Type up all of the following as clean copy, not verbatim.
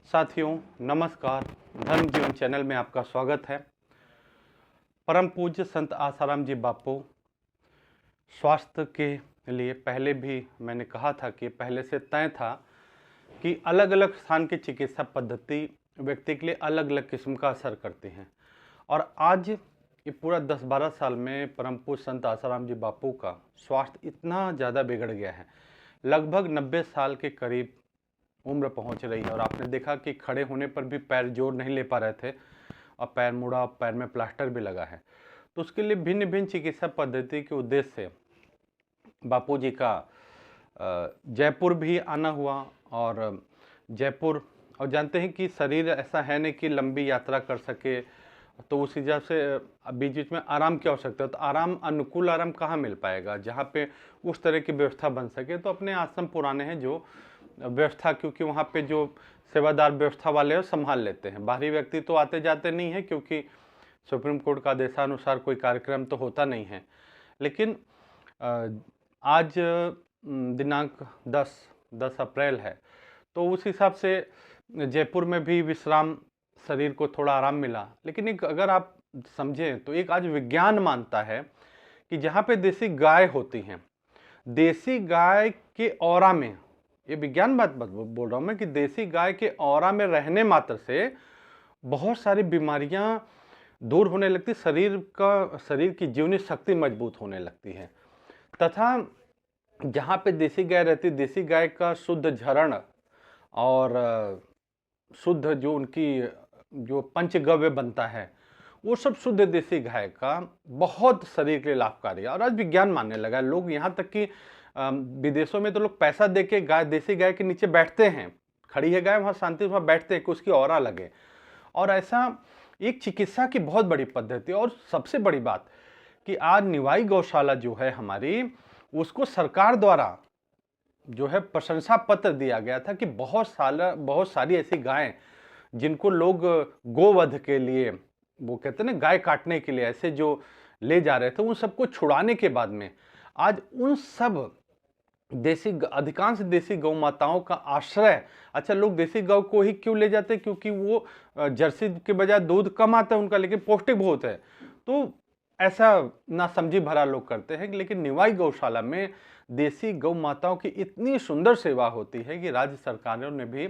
साथियों नमस्कार। धर्म जीवन चैनल में आपका स्वागत है। परम पूज्य संत आसाराम जी बापू स्वास्थ्य के लिए पहले भी मैंने कहा था कि पहले से तय था कि अलग अलग स्थान की चिकित्सा पद्धति व्यक्ति के लिए अलग अलग किस्म का असर करती हैं। और आज ये पूरा 10-12 साल में परम पूज्य संत आसाराम जी बापू का स्वास्थ्य इतना ज़्यादा बिगड़ गया है, लगभग 90 साल के करीब उम्र पहुंच रही है। और आपने देखा कि खड़े होने पर भी पैर जोर नहीं ले पा रहे थे और पैर मुड़ा, पैर में प्लास्टर भी लगा है। तो उसके लिए भिन्न भिन्न चिकित्सा पद्धति के उद्देश्य से बापू जी का जयपुर भी आना हुआ। और जयपुर, और जानते हैं कि शरीर ऐसा है नहीं कि लंबी यात्रा कर सके, तो उस हिसाब से बीच बीच में आराम की आवश्यकता है। तो आराम, अनुकूल आराम कहाँ मिल पाएगा जहाँ पे उस तरह की व्यवस्था बन सके। तो अपने आश्रम पुराने हैं जो व्यवस्था, क्योंकि वहाँ पे जो सेवादार व्यवस्था वाले हैं संभाल लेते हैं। बाहरी व्यक्ति तो आते जाते नहीं है, क्योंकि सुप्रीम कोर्ट का आदेशानुसार कोई कार्यक्रम तो होता नहीं है। लेकिन आज दिनांक 10 अप्रैल है, तो उस हिसाब से जयपुर में भी विश्राम, शरीर को थोड़ा आराम मिला। लेकिन एक अगर आप समझें तो एक आज विज्ञान मानता है कि जहाँ पे देसी गाय होती हैं, देसी गाय के ऑरा में, ये विज्ञान बात बोल रहा हूँ मैं, कि देसी गाय के ऑरा में रहने मात्र से बहुत सारी बीमारियां दूर होने लगती, शरीर की जीवनी शक्ति मजबूत होने लगती है। तथा जहाँ पे देसी गाय रहती, देसी गाय का शुद्ध झरण और शुद्ध जो उनकी जो पंचगव्य बनता है, वो सब शुद्ध देसी गाय का बहुत शरीर के लिए लाभकारी है। और आज विज्ञान मानने लगा है। लोग यहाँ तक कि विदेशों में तो लोग पैसा देके गाय, देसी गाय के नीचे बैठते हैं, खड़ी है गाय वहाँ शांति से वहाँ बैठते हैं कि उसकी ऑरा लगे। और ऐसा एक चिकित्सा की बहुत बड़ी पद्धति। और सबसे बड़ी बात कि आज निवाई गौशाला जो है हमारी, उसको सरकार द्वारा जो है प्रशंसा पत्र दिया गया था कि बहुत सारी ऐसी गायें जिनको लोग गोवध के लिए, वो कहते हैं ना, गाय काटने के लिए ऐसे जो ले जा रहे थे, उन सबको छुड़ाने के बाद में आज उन सब अधिकांश देसी गौ माताओं का आश्रय, अच्छा लोग देसी गौ को ही क्यों ले जाते हैं, क्योंकि वो जर्सी के बजाय दूध कम आता है उनका, लेकिन पौष्टिक बहुत है। तो ऐसा नासमझी भरा लोग करते हैं। लेकिन निवाई गौशाला में देसी गौ माताओं की इतनी सुंदर सेवा होती है कि राज्य सरकारों ने भी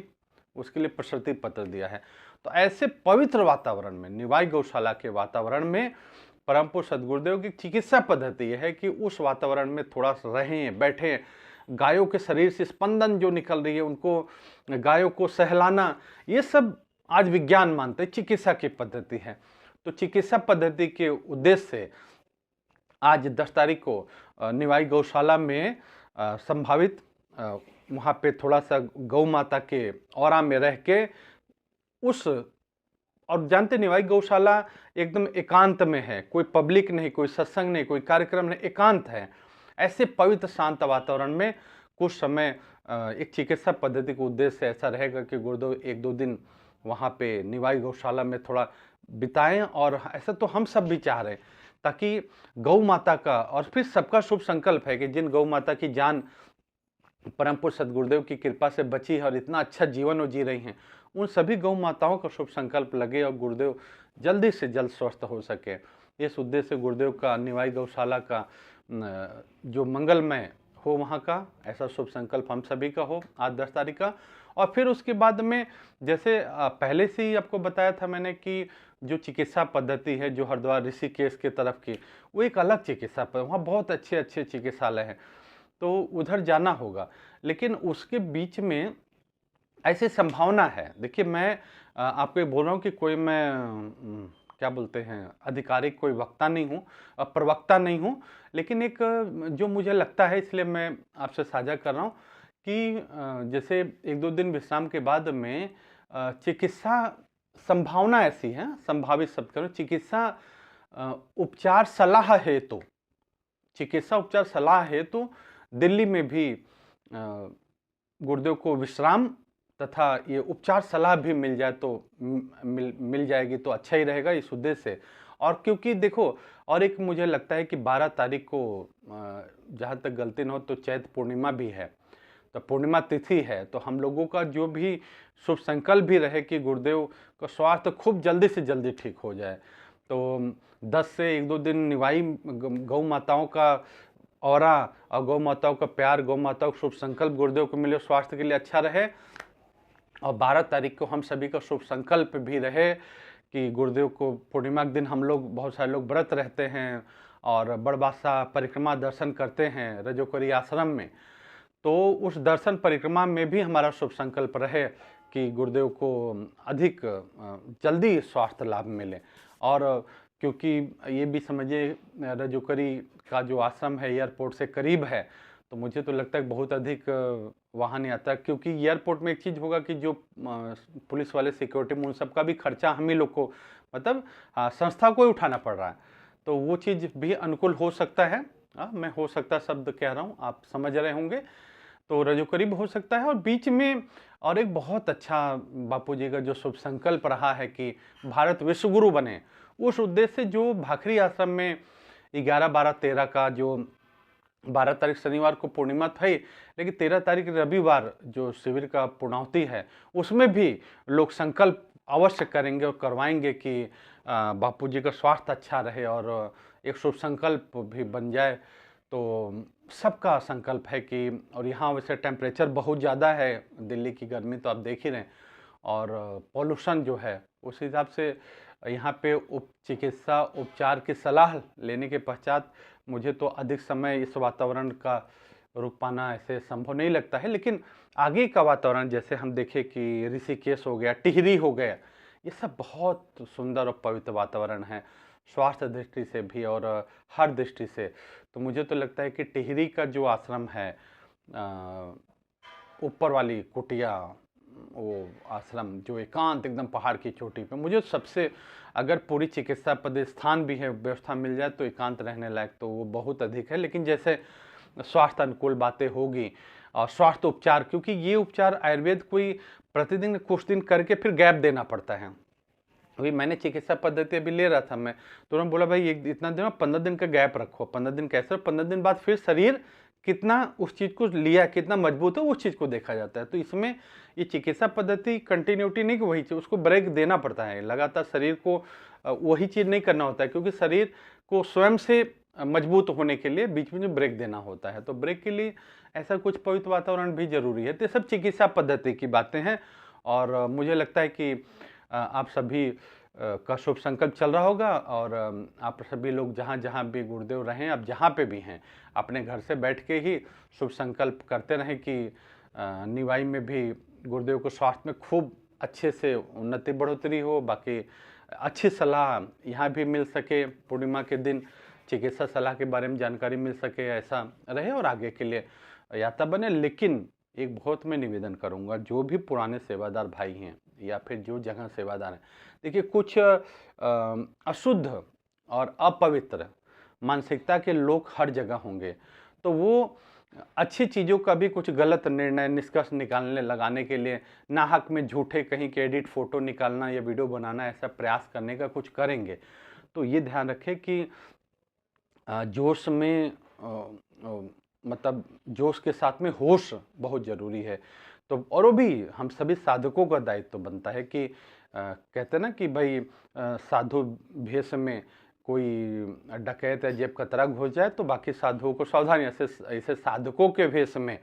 उसके लिए प्रशस्ति पत्र दिया है। तो ऐसे पवित्र वातावरण में, निवाई गौशाला के वातावरण में, परम पूज्य सद्गुरुदेव की चिकित्सा पद्धति यह है कि उस वातावरण में थोड़ा रहें, बैठें। गायों के शरीर से स्पंदन जो निकल रही है, उनको, गायों को सहलाना, ये सब आज विज्ञान मानते हैं चिकित्सा की पद्धति है। तो चिकित्सा पद्धति के उद्देश्य से आज 10 तारीख को निवाई गौशाला में संभावित वहाँ पे थोड़ा सा गौ माता के औरा में रह के उस, और जानते निवाई गौशाला एकदम एकांत में है, कोई पब्लिक नहीं, कोई सत्संग नहीं, कोई कार्यक्रम नहीं, एकांत है। ऐसे पवित्र शांत वातावरण में कुछ समय एक चिकित्सा पद्धति के उद्देश्य से ऐसा रहेगा कि गुरुदेव 1-2 दिन वहाँ पे निवाई गौशाला में थोड़ा बिताएं। और ऐसा तो हम सब भी चाह रहे हैं, ताकि गौ माता का, और फिर सबका शुभ संकल्प है कि जिन गौ माता की जान परम पूज्य सद्गुरुदेव की कृपा से बची है और इतना अच्छा जीवन वो जी रही हैं, उन सभी गौ माताओं का शुभ संकल्प लगे और गुरुदेव जल्दी से जल्द स्वस्थ हो सके। इस उद्देश्य से गुरुदेव का निवाई गौशाला का जो मंगलमय हो वहाँ का, ऐसा शुभ संकल्प हम सभी का हो आज 10 तारीख का। और फिर उसके बाद में, जैसे पहले से ही आपको बताया था मैंने कि जो चिकित्सा पद्धति है जो हरिद्वार ऋषिकेश के तरफ की, वो एक अलग चिकित्सा पद्धति, वहाँ बहुत अच्छे अच्छे चिकित्सालय हैं, तो उधर जाना होगा। लेकिन उसके बीच में ऐसी संभावना है, देखिए मैं आपको बोल रहा हूँ कि कोई मैं क्या बोलते हैं, आधिकारिक कोई वक्ता नहीं हूँ, प्रवक्ता नहीं हूँ, लेकिन एक जो मुझे लगता है इसलिए मैं आपसे साझा कर रहा हूँ कि जैसे 1-2 दिन विश्राम के बाद में चिकित्सा संभावना ऐसी है, संभावित शब्द करो, चिकित्सा उपचार सलाह है, तो चिकित्सा उपचार सलाह है तो दिल्ली में भी गुरुदेव को विश्राम तथा ये उपचार सलाह भी मिल जाए तो मिल जाएगी तो अच्छा ही रहेगा इस उद्देश्य से। और क्योंकि देखो, और एक मुझे लगता है कि 12 तारीख को जहाँ तक गलती न हो तो चैत्र पूर्णिमा भी है, तो पूर्णिमा तिथि है, तो हम लोगों का जो भी शुभ संकल्प भी रहे कि गुरुदेव का स्वास्थ्य खूब जल्दी से जल्दी ठीक हो जाए। तो 10 से 1-2 दिन निभाई गौ माताओं का औरा और गौ माताओं का प्यार, गौ माताओं का शुभ संकल्प गुरुदेव को मिले, स्वास्थ्य के लिए अच्छा रहे। और 12 तारीख को हम सभी का शुभ संकल्प भी रहे कि गुरुदेव को पूर्णिमा के दिन हम लोग, बहुत सारे लोग व्रत रहते हैं और बड़बासा परिक्रमा दर्शन करते हैं रजोकरी आश्रम में। तो उस दर्शन परिक्रमा में भी हमारा शुभ संकल्प रहे कि गुरुदेव को अधिक जल्दी स्वास्थ्य लाभ मिले। और क्योंकि ये भी समझिए रजोकरी का जो आश्रम है एयरपोर्ट से करीब है, तो मुझे तो लगता है बहुत अधिक वाहन यात्रा, क्योंकि एयरपोर्ट में एक चीज़ होगा कि जो पुलिस वाले सिक्योरिटी में उन सब का भी खर्चा हम ही लोग को, मतलब संस्था को ही उठाना पड़ रहा है। तो वो चीज़ भी अनुकूल हो सकता है। मैं हो सकता शब्द कह रहा हूँ, आप समझ रहे होंगे। तो रजोकरी हो सकता है। और बीच में और एक बहुत अच्छा बापू जी का जो शुभ संकल्प रहा है कि भारत विश्व गुरु बने, उस उद्देश्य से जो भाखरी आश्रम में 11, 12, 13 का जो 12 तारीख शनिवार को पूर्णिमा थी, लेकिन 13 तारीख रविवार जो शिविर का पूर्णाहुति है, उसमें भी लोग संकल्प अवश्य करेंगे और करवाएंगे कि बापू जी का स्वास्थ्य अच्छा रहे और एक शुभ संकल्प भी बन जाए। तो सबका संकल्प है कि, और यहाँ वैसे टेम्परेचर बहुत ज़्यादा है, दिल्ली की गर्मी तो आप देख ही रहे हैं, और पॉल्यूशन जो है उस हिसाब से यहाँ पे चिकित्सा उपचार की सलाह लेने के पश्चात मुझे तो अधिक समय इस वातावरण का रुक पाना ऐसे संभव नहीं लगता है। लेकिन आगे का वातावरण जैसे हम देखें कि ऋषिकेश हो गया, टिहरी हो गया, ये सब बहुत सुंदर और पवित्र वातावरण है, स्वास्थ्य दृष्टि से भी और हर दृष्टि से। तो मुझे तो लगता है कि टिहरी का जो आश्रम है, ऊपर वाली कुटिया, वो आश्रम जो एकांत एकदम पहाड़ की चोटी पे, मुझे सबसे, अगर पूरी चिकित्सा पद स्थान भी है, व्यवस्था मिल जाए तो एकांत रहने लायक तो वो बहुत अधिक है। लेकिन जैसे स्वास्थ्य अनुकूल बातें होगी और स्वास्थ्य उपचार, क्योंकि ये उपचार आयुर्वेद कोई प्रतिदिन कुछ दिन करके फिर गैप देना पड़ता है। अभी मैंने चिकित्सा पद्धति अभी ले रहा था मैं, तो उन्होंने बोला भाई इतना दिन 15 दिन का गैप रखो। 15 दिन कैसे, 15 दिन बाद फिर शरीर कितना उस चीज़ को लिया, कितना मजबूत है, उस चीज़ को देखा जाता है। तो इसमें ये चिकित्सा पद्धति कंटिन्यूटी नहीं कि वही चीज़, उसको ब्रेक देना पड़ता है लगातार, शरीर को वही चीज़ नहीं करना होता है, क्योंकि शरीर को स्वयं से मजबूत होने के लिए बीच में जो ब्रेक देना होता है, तो ब्रेक के लिए ऐसा कुछ पवित्र वातावरण भी जरूरी है। तो सब चिकित्सा पद्धति की बातें हैं और मुझे लगता है कि आप सभी का शुभ संकल्प चल रहा होगा और आप सभी लोग जहाँ जहाँ भी गुरुदेव रहें, आप जहाँ पे भी हैं, अपने घर से बैठ के ही शुभ संकल्प करते रहें कि निवाई में भी गुरुदेव को स्वास्थ्य में खूब अच्छे से उन्नति बढ़ोतरी हो, बाकी अच्छी सलाह यहाँ भी मिल सके, पूर्णिमा के दिन चिकित्सा सलाह के बारे में जानकारी मिल सके, ऐसा रहे और आगे के लिए यात्रा बने। लेकिन एक बहुत मैं निवेदन करूंगा, जो भी पुराने सेवादार भाई हैं या फिर जो जगह सेवादार हैं, देखिए कुछ अशुद्ध और अपवित्र मानसिकता के लोग हर जगह होंगे, तो वो अच्छी चीज़ों का भी कुछ गलत निर्णय निष्कर्ष निकालने लगाने के लिए नाहक में झूठे कहीं के एडिट फोटो निकालना या वीडियो बनाना, ऐसा प्रयास करने का कुछ करेंगे। तो ये ध्यान रखें कि जोश में मतलब जोश के साथ में होश बहुत ज़रूरी है। तो और वो भी हम सभी साधकों का दायित्व बनता है कि कहते हैं ना कि भाई साधु भेष में कोई डकैत या जेब कतरा घुस जाए तो बाकी साधुओं को सावधानी, ऐसे साधकों के भेष में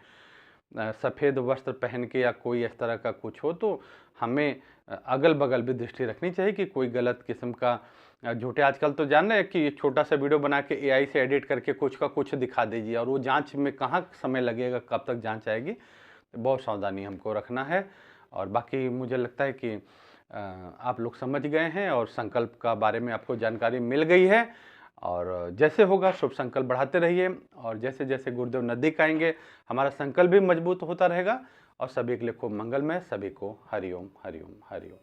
सफ़ेद वस्त्र पहन के या कोई इस तरह का कुछ हो तो हमें अगल बगल भी दृष्टि रखनी चाहिए कि कोई गलत किस्म का झूठे, आजकल तो जान रहे हैं कि छोटा सा वीडियो बना के एआई से एडिट करके कुछ का कुछ दिखा दीजिए और वो जांच में कहाँ समय लगेगा, कब तक जांच आएगी, तो बहुत सावधानी हमको रखना है। और बाकी मुझे लगता है कि आप लोग समझ गए हैं और संकल्प का बारे में आपको जानकारी मिल गई है और जैसे होगा शुभ संकल्प बढ़ाते रहिए और जैसे जैसे गुरुदेव नज़दीक आएंगे हमारा संकल्प भी मजबूत होता रहेगा और सभी के लिए खूब मंगलमय। सभी को हरिओम हरिओम हरिओम।